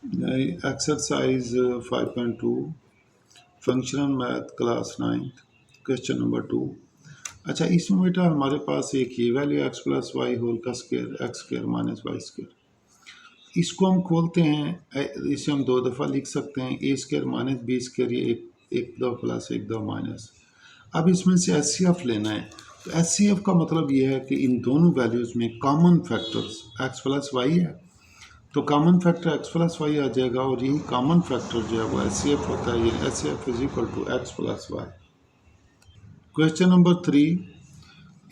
Exercise 5.2 functional math class 9th question number 2। अच्छा, इसमें बेटा हमारे पास एक ये value x plus y whole का square x square minus y square, इसको हम खोलते हैं। इसे हम दो दफ़ा लिख सकते हैं, ए स्क्वायर माइनस बी स्क्वायर, ये एक दो प्लस एक दो माइनस। अब इसमें से एच सी एफ लेना है, तो एच सी एफ का मतलब ये है कि इन दोनों वैल्यूज़ में common factors x plus y है, तो common factor x plus y आ जाएगा, और यही कॉमन फैक्टर जो है वो एच सी एफ होता है। ये H C F is equal to x plus y. Question number 3,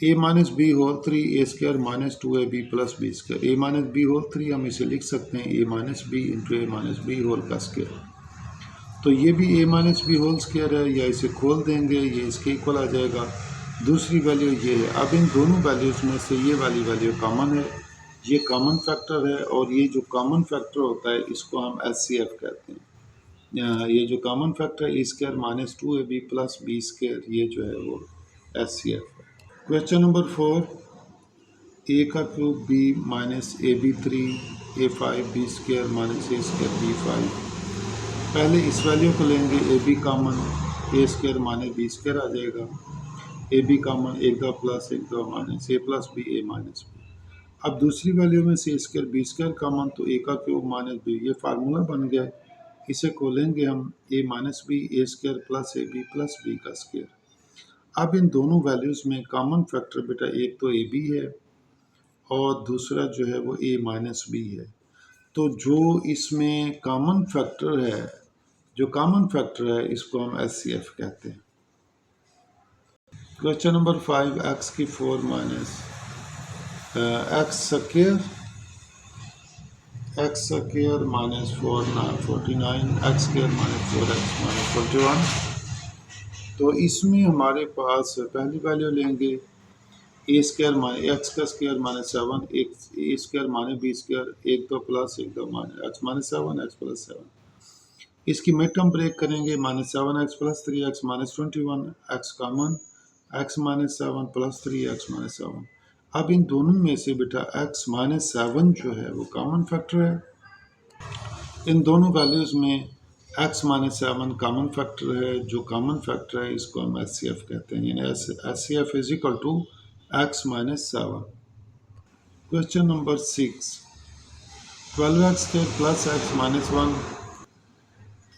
a minus b whole 3 a square minus 2 A B plus B square. A minus b whole 3 हम इसे लिख सकते हैं a minus b into a minus b whole का square. तो ये भी a minus b whole square है, या इसे खोल देंगे, ये इसके इक्वल आ जाएगा। दूसरी वैल्यू ये है। अब इन दोनों वैल्यूज़ में से ये वाली वैल्यू कॉमन है, ये कॉमन फैक्टर है, और ये जो कॉमन फैक्टर होता है इसको हम एच सी एफ कहते हैं। ये जो कॉमन फैक्टर है A square minus 2 A B plus B square, ये जो है वो एच सी एफ है। क्वेश्चन नंबर 4, ए का cube B minus A B 3 A 5 B square minus A square B 5। पहले इस वैल्यू को लेंगे, A B common, A square minus B square आ जाएगा। ए बी कामन, एक दो प्लस एक दो minus A plus B A minus B. अब दूसरी वैल्यू में से A square B square common, तो ए का क्यूब माइनस बी, ये फार्मूला बन गया। इसे खोलेंगे हम, A minus B A square plus A B plus B का स्क्वायर। अब इन दोनों वैल्यूज़ में कॉमन फैक्टर बेटा एक तो ए बी है, और दूसरा जो है वो ए माइनस बी है। तो जो इसमें कॉमन फैक्टर है, जो कॉमन फैक्टर है, इसको हम एच सी एफ कहते हैं। क्वेश्चन नंबर 5, एक्स की 4 minus x square minus 49 x square minus 4x minus 41। तो इसमें हमारे पास पहली वैल्यू लेंगे, ए स्क्वायर माइनस एक्स का स्क्वायर माइनस 7, एक ए स्क्वायर माइनस बी स्क्वायर, एक दो प्लस एक दो minus x minus 7 x plus 7। इसकी मिड टर्म ब्रेक करेंगे, minus 7 x plus 3 x minus 21 x common, X minus 7 plus 3 x minus 7। अब इन दोनों में से बेटा एक्स माइनस 7 जो है वो कॉमन फैक्टर है। इन दोनों वैल्यूज़ में एक्स माइनस 7 कॉमन फैक्टर है। जो कॉमन फैक्टर है इसको हम एच सी एफ कहते हैं, यानी H C F is equal to x minus 7। Question number 6, 12x square plus x minus 1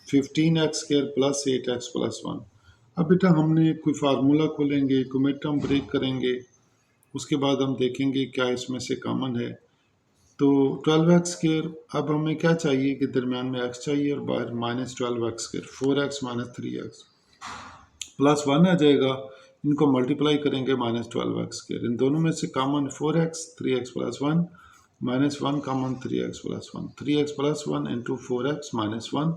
15x square plus 8x plus 1। अब बेटा हमने कोई फार्मूला खोलेंगे, कोई मिड टर्म ब्रेक करेंगे, उसके बाद हम देखेंगे क्या इसमें से कॉमन है। तो 12x स्क्वायर, अब हमें क्या चाहिए कि दरमियान में x चाहिए और बाहर minus 12x square, 4x minus 3x plus 1 आ जाएगा। इनको मल्टीप्लाई करेंगे, माइनस 12x स्क्वायर, इन दोनों में से common 4x 3x plus 1 minus 1 common 3x plus 1, 3x plus 1 into 4x minus 1।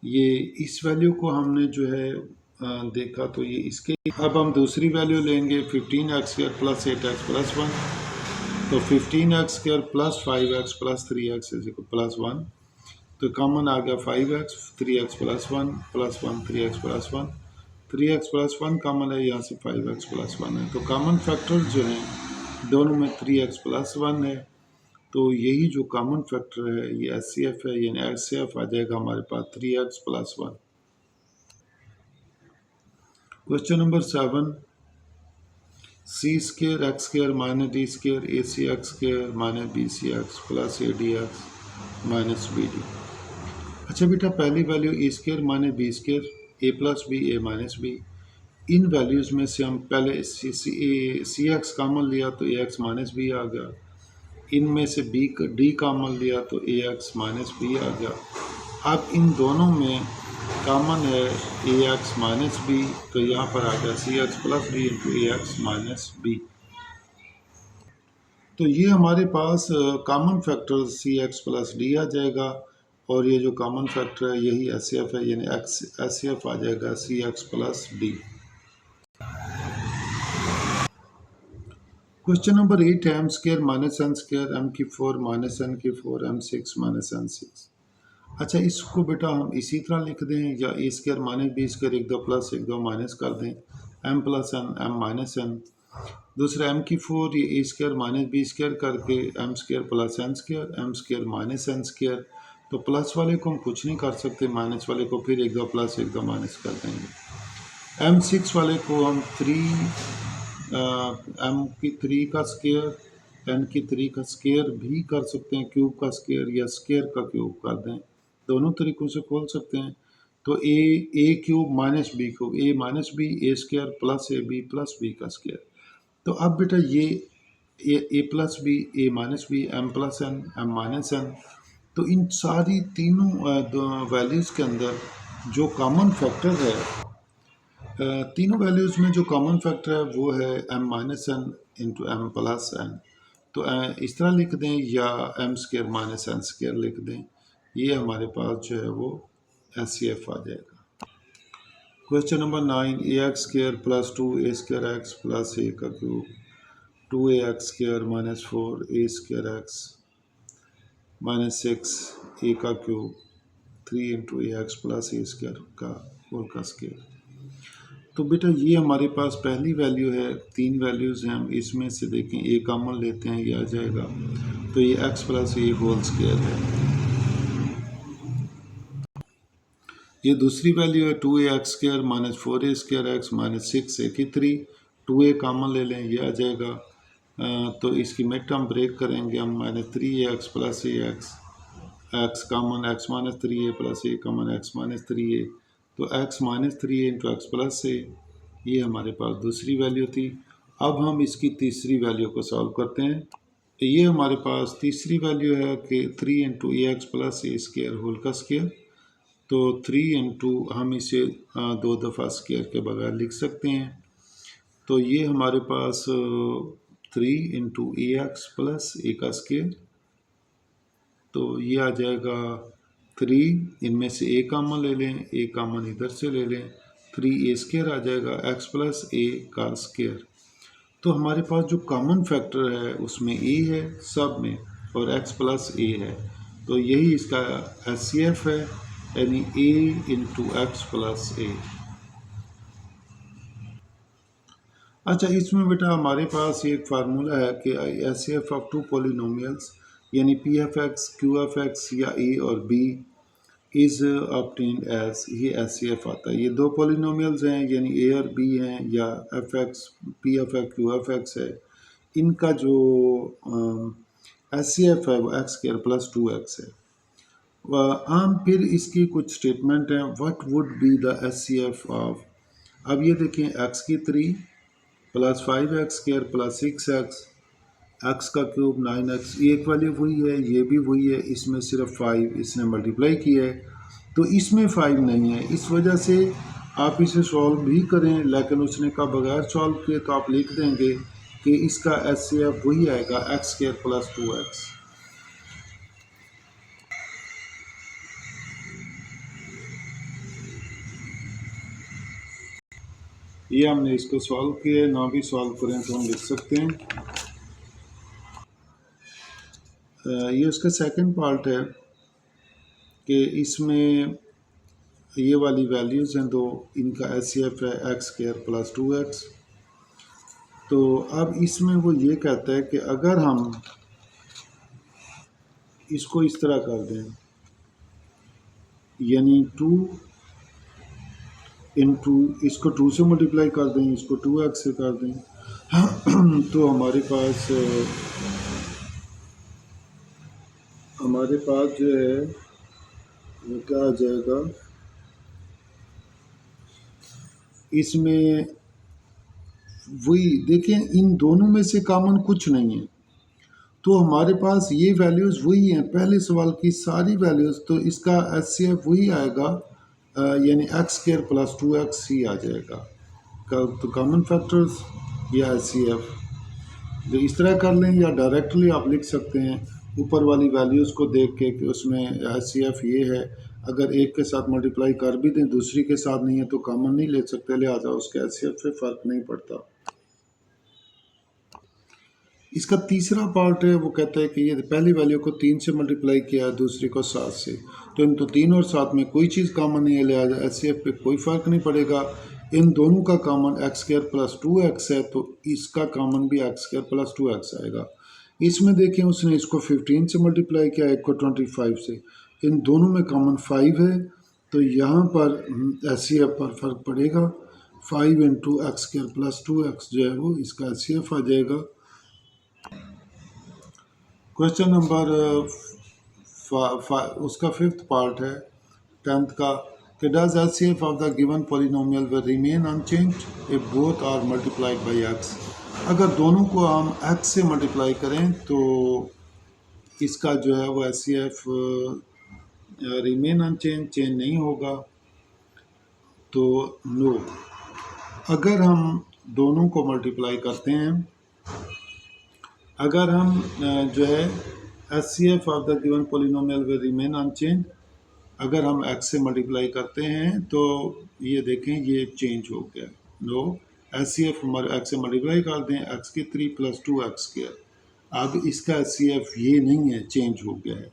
ये इस वैल्यू को हमने जो है देखा, तो ये इसके। अब हम दूसरी वैल्यू लेंगे, 15x square plus 8x plus 1। तो 15x square plus 5x plus 3x is equal plus 1। तो कॉमन आ गया 5x, 3x plus 1 plus 1 3x plus 1, 3x plus 1 common है, यहाँ से 5x प्लस 1 है। तो कॉमन फैक्टर जो हैं दोनों में 3x प्लस 1 है। तो यही जो कॉमन फैक्टर है ये एच सी एफ है, यानी एच सी एफ आ जाएगा हमारे पास 3x plus 1। Question number 7, c square x square minus d square a c x square minus b c x plus a d x minus b d. अच्छा बेटा, पहली value a square minus b square, a plus B A minus b. इन values में से हम पहले c x common लिया तो ए एक्स माइनस बी आ गया। इनमें से बी डी कॉमन लिया तो ए एक्स माइनस बी आ गया। अब इन दोनों में कॉमन है ए एक्स माइनस बी, तो यहाँ पर आ गया C x plus B into A x minus B. तो ये हमारे पास common factor C x plus D आ जाएगा, और ये जो कॉमन फैक्टर है यही एच सी एफ है, यानी एक्स एच सी एफ आ जाएगा C x plus D. Question number 8, M square minus N square M की 4 माइनस एन की 4 एम 6 माइनस एन 6। अच्छा, इसको बेटा हम इसी तरह लिख दें, या a square minus b square, एक दो प्लस एक दो माइनस कर दें, m plus N M minus n. दूसरा एम की 4 ये a square minus b square करके m square plus n square, m square minus N square, तो प्लस वाले को हम कुछ नहीं कर सकते, माइनस वाले को फिर एक दो प्लस एक दो माइनस कर देंगे। M6 वाले को हम M की 3 का स्केयर, N की 3 का स्केयर भी कर सकते हैं, क्यूब का स्केयर या स्केयर का क्यूब कर दें, दोनों तरीक़ों से खोल सकते हैं। तो A cube minus B cube, A minus B A square plus A B plus B का स्केयर। तो अब बेटा ये A plus B, A minus B, M plus N, M minus N, तो इन सारी तीनों वैल्यूज़ के अंदर जो कॉमन फैक्टर है, तीनों वैल्यूज़ में जो कॉमन फैक्टर है वो है m minus n into m plus n. तो इस तरह लिख दें या m square minus n square लिख दें, ये हमारे पास जो है वो SCF आ जाएगा। क्वेश्चन नंबर 9, ए एक्स स्केयर प्लस 2 ए स्केयर एक्स प्लस ए का क्यूब, 2ax स्केयर माइनस 4 ए स्केयर एक्स माइनस 6 ए का cube, 3 into A x plus A square का होल का स्केयर। तो बेटा ये हमारे पास पहली वैल्यू है, तीन वैल्यूज़ हैं, हम इसमें से देखें ए कॉमन लेते हैं, ये आ जाएगा। तो ये एक्स प्लस ए होल स्केयर है। ये दूसरी वैल्यू है 2ax square minus 4a square x minus 6 ए की 3, 2a कॉमन ले लें, ये आ जाएगा। तो इसकी मिड टर्म ब्रेक करेंगे हम, minus 3ax plus A X common, X minus 3a plus A common, X minus 3a, तो x minus 3a into X plus A, ये हमारे पास दूसरी वैल्यू थी। अब हम इसकी तीसरी वैल्यू को सॉल्व करते हैं। ये हमारे पास तीसरी वैल्यू है कि 3 into A x plus A square whole का स्केयर। तो 3 इंटू, हम इसे दो दफ़ा स्केयर के बगैर लिख सकते हैं। तो ये हमारे पास 3 इंटू ए एक्स प्लस ए का स्केयर, तो ये आ जाएगा 3, इनमें से ए कॉमन ले लें, ए कॉमन इधर से ले लें, 3a स्केयर आ जाएगा एक्स प्लस ए का स्केयर। तो हमारे पास जो कॉमन फैक्टर है उसमें ए है सब में और x प्लस ए है, तो यही इसका SCF है, यानी a इंटू एक्स प्लस ए। अच्छा, इसमें बेटा हमारे पास एक फार्मूला है कि SCF ऑफ टू पॉलिनोमियल्स यानी PFX, QFX या A और B इज़ ऑब्टेन्ड एज, ये SCF आता है। ये दो पॉलिनोमियल्स हैं यानी A और B हैं, या FX, PFX, QFX है, इनका जो SCF है वो x स्क्वायर प्लस 2x है। आम फिर इसकी कुछ स्टेटमेंट है, what would be the SCF of, अब ये देखें x की 3 plus 5x square plus 6x, x का क्यूब 9x, ये एक वैल्यू वही है, ये भी वही है, इसमें सिर्फ 5 इसने मल्टीप्लाई किया है, तो इसमें 5 नहीं है। इस वजह से आप इसे सॉल्व भी करें, लेकिन उसने कहा बगैर सॉल्व किए, तो आप लिख देंगे कि इसका SCF वही आएगा x स्क्वायर प्लस 2x। ये हमने इसको सॉल्व किया, ना भी सॉल्व करें तो हम लिख सकते हैं। ये उसका सेकंड पार्ट है कि इसमें ये वाली वैल्यूज़ हैं दो, इनका SCF है x स्क्वायर प्लस 2x। तो अब इसमें वो ये कहता है कि अगर हम इसको इस तरह कर दें, यानी 2 इंटू, इसको 2 से मल्टीप्लाई कर दें, इसको 2x से कर दें, तो हमारे पास जो है वो क्या आ जाएगा, इसमें वही देखें, इन दोनों में से कॉमन कुछ नहीं है, तो हमारे पास ये वैल्यूज़ वही हैं पहले सवाल की सारी वैल्यूज़, तो इसका SCF वही आएगा, यानी x स्क्वायर प्लस 2x ही आ जाएगा। तो कॉमन फैक्टर्स या SCF, तो इस तरह कर लें, या डायरेक्टली आप लिख सकते हैं ऊपर वाली वैल्यूज़ को देख के कि उसमें SCF ये है, अगर एक के साथ मल्टीप्लाई कर भी दें दूसरी के साथ नहीं है तो कॉमन नहीं ले सकते, लिहाजा उसके SCF से फ़र्क नहीं पड़ता। इसका तीसरा पार्ट है, वो कहता है कि ये पहली वैल्यू को 3 से मल्टीप्लाई किया है, दूसरी को 7 से, तो इन तो 3 और 7 में कोई चीज़ कॉमन नहीं है, लिहाजा SCF पे कोई फ़र्क नहीं पड़ेगा। इन दोनों का common x square plus 2x है, तो इसका कॉमन भी x स्क्वायर प्लस 2x आएगा। इसमें देखें उसने इसको 15 से मल्टीप्लाई किया, एक को 25 से, इन दोनों में कॉमन 5 है, तो यहाँ पर HCF पर फर्क पड़ेगा। 5 into x square plus 2x जो है वो इसका HCF आ जाएगा। क्वेश्चन नंबर उसका 5th पार्ट है 10th का कि does HCF of the given polynomial will remain unchanged if both are multiplied by x। अगर दोनों को हम x से मल्टीप्लाई करें तो इसका जो है वो HCF रिमेन चेंज नहीं होगा, तो नो। अगर हम दोनों को मल्टीप्लाई करते हैं, अगर हम जो है HCF of the given polynomial will remain unchange, अगर हम x से मल्टीप्लाई करते हैं तो ये देखें ये चेंज हो गया। नो, HCF x से मल्टीप्लाई कर दें x की 3 + 2x²। अब इसका HCF ये नहीं है, चेंज हो गया है।